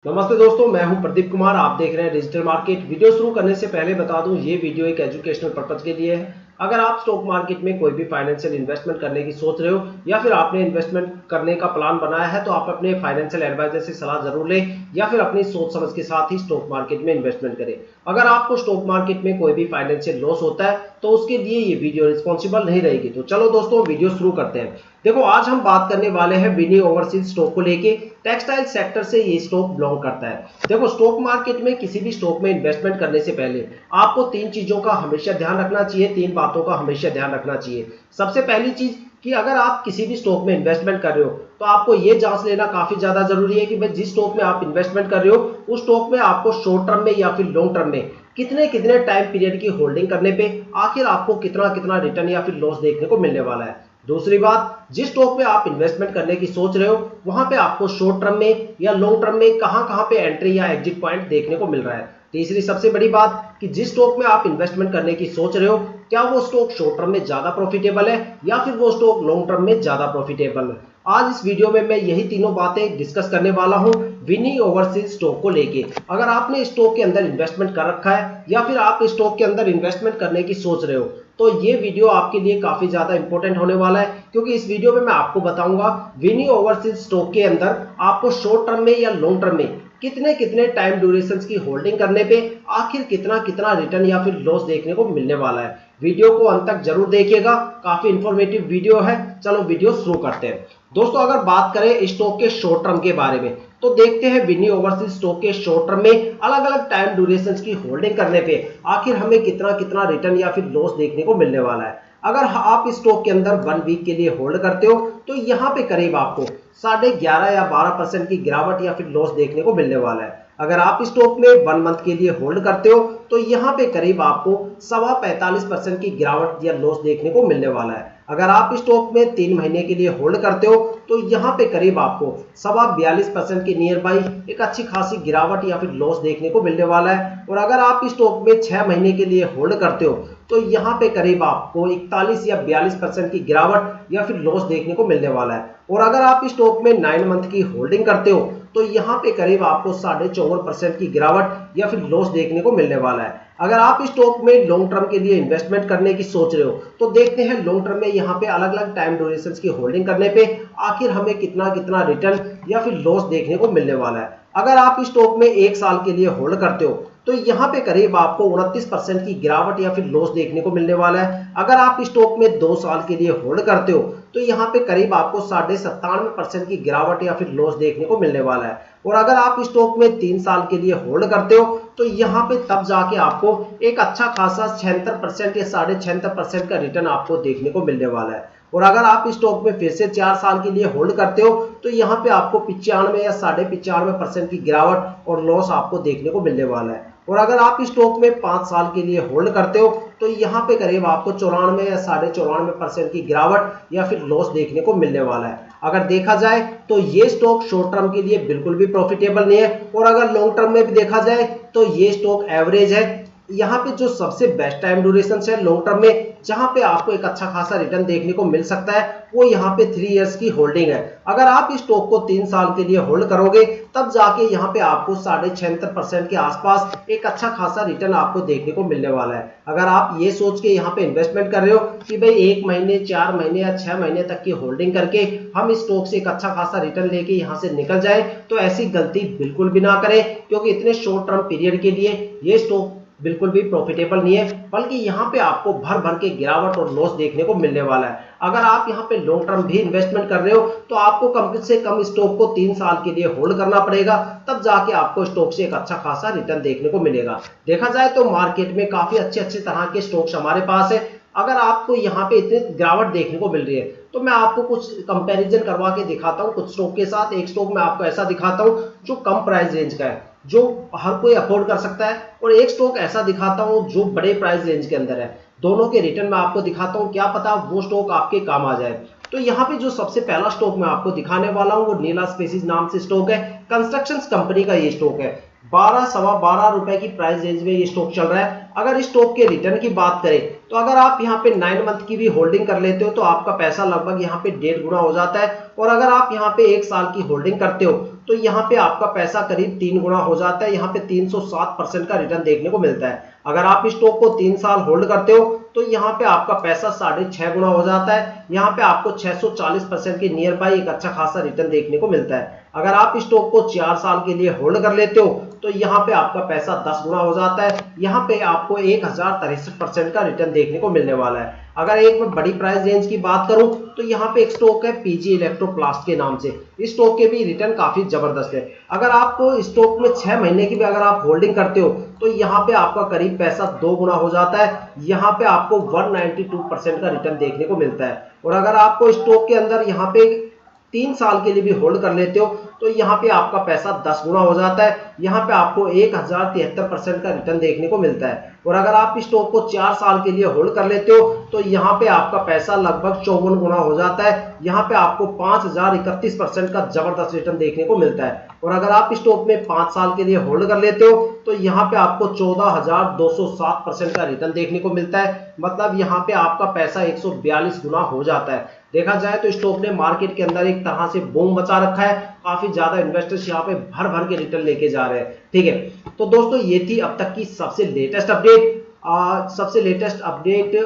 नमस्ते दोस्तों, मैं हूं प्रदीप कुमार। आप देख रहे हैं डिजिटल मार्केट। वीडियो शुरू करने से पहले बता दूं, ये वीडियो एक एजुकेशनल पर्पज के लिए है। अगर आप स्टॉक मार्केट में कोई भी फाइनेंशियल इन्वेस्टमेंट करने की सोच रहे हो या फिर आपने इन्वेस्टमेंट करने का प्लान बनाया है तो आप अपने फाइनेंशियल एडवाइजर से सलाह जरूर लें या फिर अपनी सोच समझ के साथ ही स्टॉक मार्केट में इन्वेस्टमेंट करें। अगर आपको स्टॉक मार्केट में कोई भी फाइनेंशियल लॉस होता है तो उसके लिए ये वीडियो रिस्पॉन्सिबल नहीं रहेगी। तो चलो दोस्तों, वीडियो शुरू करते हैं। देखो, आज हम बात करने वाले हैं विनी ओवरसीज स्टॉक को लेके। टेक्सटाइल सेक्टर से ये स्टॉक बिलोंग करता है। देखो, स्टॉक मार्केट में किसी भी स्टॉक में इन्वेस्टमेंट करने से पहले आपको तीन चीजों का हमेशा ध्यान रखना चाहिए, तीन बातों का हमेशा ध्यान रखना चाहिए। सबसे पहली चीज कि अगर आप किसी भी स्टॉक में इन्वेस्टमेंट कर रहे हो तो आपको ये जांच लेना काफी ज्यादा जरूरी है कि भाई जिस स्टॉक में आप इन्वेस्टमेंट कर रहे हो उस स्टॉक में आपको शॉर्ट टर्म में या फिर लॉन्ग टर्म में कितने कितने टाइम पीरियड की होल्डिंग करने पे आखिर आपको कितना कितना रिटर्न या फिर लॉस देखने को मिलने वाला है। दूसरी बात, जिस स्टॉक में आप इन्वेस्टमेंट करने की सोच रहे हो वहां पे आपको शॉर्ट टर्म में या लॉन्ग टर्म में कहां कहां पे एंट्री या एग्जिट पॉइंट देखने को मिल रहा है। तीसरी सबसे बड़ी बात कि जिस स्टॉक में आप इन्वेस्टमेंट करने की सोच रहे हो क्या वो स्टॉक शॉर्ट टर्म में ज्यादा प्रॉफिटेबल है या फिर वो स्टॉक लॉन्ग टर्म में ज्यादा प्रॉफिटेबल है। आज इस वीडियो में मैं यही तीनों बातें डिस्कस करने वाला हूं विनी ओवरसीज स्टॉक को लेके। अगर आपने स्टॉक के अंदर इन्वेस्टमेंट कर रखा है या फिर आप स्टॉक के अंदर इन्वेस्टमेंट करने की सोच रहे हो तो ये वीडियो आपके लिए काफी ज्यादा इंपॉर्टेंट होने वाला है, क्योंकि इस वीडियो में मैं आपको बताऊंगा विनी ओवरसीज स्टॉक के अंदर आपको शॉर्ट टर्म में या लॉन्ग टर्म में कितने कितने टाइम ड्यूरेशन की होल्डिंग करने पे आखिर कितना कितना रिटर्न या फिर लॉस देखने को मिलने वाला है। वीडियो को अंत तक जरूर देखिएगा, काफी इंफॉर्मेटिव वीडियो है। चलो वीडियो शुरू करते हैं। दोस्तों, अगर बात करें स्टॉक के शॉर्ट टर्म के बारे में तो देखते हैं विनी ओवरसीज स्टॉक के शॉर्ट टर्म में अलग अलग टाइम ड्यूरेशन की होल्डिंग करने पे आखिर हमें कितना कितना रिटर्न या फिर लॉस देखने को मिलने वाला है। अगर आप स्टॉक के अंदर 1 वीक के लिए होल्ड करते हो तो यहाँ पे करीब आपको 11.5 या 12% की गिरावट या फिर लॉस देखने को मिलने वाला है। अगर आप स्टॉक में 1 मंथ के लिए होल्ड करते हो तो यहाँ पे करीब आपको 45% की गिरावट या लॉस देखने को मिलने वाला है। अगर आप स्टॉक में 3 महीने के लिए होल्ड करते हो तो यहाँ पे करीब आपको 42% के नियर बाई एक अच्छी खासी गिरावट या फिर लॉस देखने को मिलने वाला है। और अगर आप स्टॉक में 6 महीने के लिए होल्ड करते हो तो यहाँ पे करीब आपको 41 या 42% की गिरावट या फिर लॉस देखने को मिलने वाला है। और अगर आप स्टॉक में 9 मंथ की होल्डिंग करते हो तो यहाँ पे करीब आपको 54.5% की गिरावट या फिर लॉस देखने को मिलने वाला है। अगर आप स्टॉक में लॉन्ग टर्म के लिए इन्वेस्टमेंट करने की सोच रहे हो तो देखते हैं लॉन्ग टर्म में यहाँ पे अलग अलग टाइम ड्यूरेशन की होल्डिंग करने पे आखिर हमें कितना कितना रिटर्न या फिर लॉस देखने को मिलने वाला है। अगर आप स्टॉक में 1 साल के लिए होल्ड करते हो तो यहाँ पे करीब आपको 29% की गिरावट या फिर लॉस देखने को मिलने वाला है। अगर आप स्टॉक में 2 साल के लिए होल्ड करते हो तो यहाँ पे करीब आपको 97.5% की गिरावट या फिर लॉस देखने को मिलने वाला है। और अगर आप स्टॉक में 3 साल के लिए होल्ड करते हो तो यहाँ पे तब जाके आपको एक अच्छा खासा 76% या 76.5% का रिटर्न आपको देखने को मिलने वाला है। और अगर आप स्टॉक में फिर से 4 साल के लिए होल्ड करते हो तो यहाँ पे आपको 95 या 95.5% की गिरावट और लॉस आपको देखने को मिलने वाला है। और अगर आप स्टॉक में 5 साल के लिए होल्ड करते हो तो यहाँ पे करीब आपको 94 या 94.5% की गिरावट या फिर लॉस देखने को मिलने वाला है। अगर देखा जाए तो ये स्टॉक शॉर्ट टर्म के लिए बिल्कुल भी प्रॉफिटेबल नहीं है। और अगर लॉन्ग टर्म में भी देखा जाए तो ये स्टॉक एवरेज है। यहाँ पे जो सबसे बेस्ट टाइम ड्यूरेशन है लॉन्ग टर्म में जहां पे आपको एक अच्छा खासा रिटर्न देखने को मिल सकता है वो यहाँ पे 3 इयर्स की होल्डिंग है। अगर आप इस स्टॉक को 3 साल के लिए होल्ड करोगे तब जाके यहाँ पे आपको 76.5% के आसपास एक अच्छा खासा रिटर्न आपको देखने को मिलने वाला है। अगर आप ये सोच के यहाँ पे इन्वेस्टमेंट कर रहे हो कि भाई 1 महीने 4 महीने या 6 महीने तक की होल्डिंग करके हम इस स्टॉक से एक अच्छा खासा रिटर्न लेके यहाँ से निकल जाए तो ऐसी गलती बिल्कुल भी ना करें, क्योंकि इतने शॉर्ट टर्म पीरियड के लिए ये स्टॉक बिल्कुल भी प्रॉफिटेबल नहीं है, बल्कि यहाँ पे आपको भर भर के गिरावट और लॉस देखने को मिलने वाला है। अगर आप यहाँ पे लॉन्ग टर्म भी इन्वेस्टमेंट कर रहे हो तो आपको कम से कम स्टॉक को 3 साल के लिए होल्ड करना पड़ेगा, तब जाके आपको स्टॉक से एक अच्छा खासा रिटर्न देखने को मिलेगा। देखा जाए तो मार्केट में काफी अच्छे अच्छे तरह के स्टॉक्स हमारे पास है। अगर आपको यहाँ पे इतनी गिरावट देखने को मिल रही है तो मैं आपको कुछ कंपैरिजन करवा के दिखाता हूँ कुछ स्टॉक के साथ। एक स्टॉक मैं आपको ऐसा दिखाता हूँ जो कम प्राइस रेंज का है, जो हर कोई अफोर्ड कर सकता है, और एक स्टॉक ऐसा दिखाता हूं जो बड़े प्राइस रेंज के अंदर है। दोनों के रिटर्न मैं आपको दिखाता हूं, क्या पता वो स्टॉक आपके काम आ जाए। तो यहाँ पे जो सबसे पहला स्टॉक मैं आपको दिखाने वाला हूं वो नीला स्पेसिस नाम से स्टॉक है। कंस्ट्रक्शन कंपनी का ये स्टॉक है। 12-12.25 रुपए की प्राइस रेंज में ये स्टॉक चल रहा है। अगर इस स्टॉक के रिटर्न की बात करें तो अगर आप यहाँ पे 9 मंथ की भी होल्डिंग कर लेते हो तो आपका पैसा लगभग यहाँ पे 1.5 गुना हो जाता है। और अगर आप यहाँ पे 1 साल की होल्डिंग करते हो तो यहाँ पे आपका पैसा करीब 3 गुना हो जाता है। यहाँ पे 307% का रिटर्न देखने को मिलता है। अगर आप स्टॉक को 3 साल होल्ड करते हो तो यहाँ पे आपका पैसा 6.5 गुना हो जाता है। यहाँ पे आपको 640% के नियर बाई एक अच्छा खासा रिटर्न देखने को मिलता है। अगर आप स्टॉक को 4 साल के लिए होल्ड कर लेते हो तो यहाँ पे आपका पैसा 10 गुना हो जाता है। यहाँ पे आपको 1063% का रिटर्न देखने को मिलने वाला है। अगर एक मैं बड़ी प्राइस रेंज की बात करूं तो यहाँ पे एक स्टॉक है पीजी इलेक्ट्रोप्लास्ट के नाम से। इस स्टॉक के भी रिटर्न काफी जबरदस्त है। अगर आप स्टॉक में 6 महीने की भी अगर आप होल्डिंग करते हो तो यहाँ पे आपका करीब पैसा 2 गुना हो जाता है। यहाँ पे आपको 192% का रिटर्न देखने को मिलता है। और अगर आपको स्टॉक के अंदर यहाँ पे 3 साल के लिए भी होल्ड कर लेते हो तो यहाँ पे आपका पैसा 10 गुना हो जाता है। यहाँ पे आपको 1073% का रिटर्न देखने को मिलता है। और अगर आप स्टॉक को 4 साल के लिए होल्ड कर लेते हो तो यहाँ पे आपका पैसा लगभग 54 गुना हो जाता है। यहाँ पे आपको 5031% का जबरदस्त रिटर्न देखने को मिलता है। और अगर आप स्टॉक में 5 साल के लिए होल्ड कर लेते हो तो यहाँ पे आपको 14,207% का रिटर्न देखने को मिलता है। मतलब यहाँ पे आपका पैसा 142 गुना हो जाता है। देखा जाए तो स्टॉक ने मार्केट के अंदर एक तरह से बूम मचा रखा है। काफी ज्यादा इन्वेस्टर्स यहाँ पे भर भर के रिटर्न लेके जा रहे हैं। ठीक है, तो दोस्तों ये थी अब तक की सबसे लेटेस्ट अपडेट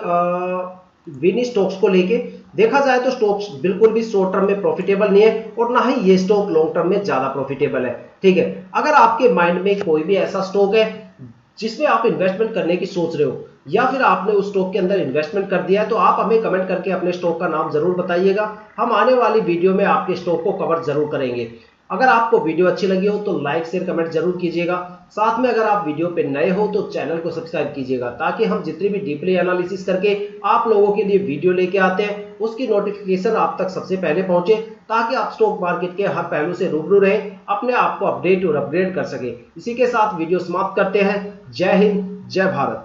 विनी स्टॉक्स को लेके। देखा जाए तो स्टॉक्स बिल्कुल भी शॉर्ट टर्म में प्रॉफिटेबल नहीं है और ना ही ये स्टॉक लॉन्ग टर्म में ज्यादा प्रॉफिटेबल है। ठीक है, अगर आपके माइंड में कोई भी ऐसा स्टॉक है जिसमें आप इन्वेस्टमेंट करने की सोच रहे हो या फिर आपने उस स्टॉक के अंदर इन्वेस्टमेंट कर दिया है तो आप हमें कमेंट करके अपने स्टॉक का नाम जरूर बताइएगा। हम आने वाली वीडियो में आपके स्टॉक को कवर जरूर करेंगे। अगर आपको वीडियो अच्छी लगी हो तो लाइक शेयर कमेंट जरूर कीजिएगा। साथ में अगर आप वीडियो पे नए हो तो चैनल को सब्सक्राइब कीजिएगा ताकि हम जितनी भी डीपली एनालिसिस करके आप लोगों के लिए वीडियो लेके आते हैं उसकी नोटिफिकेशन आप तक सबसे पहले पहुंचे, ताकि आप स्टॉक मार्केट के हर पहलू से रूबरू रहे, अपने आप को अपडेट और अपग्रेड कर सके। इसी के साथ वीडियो समाप्त करते हैं। जय हिंद, जय भारत।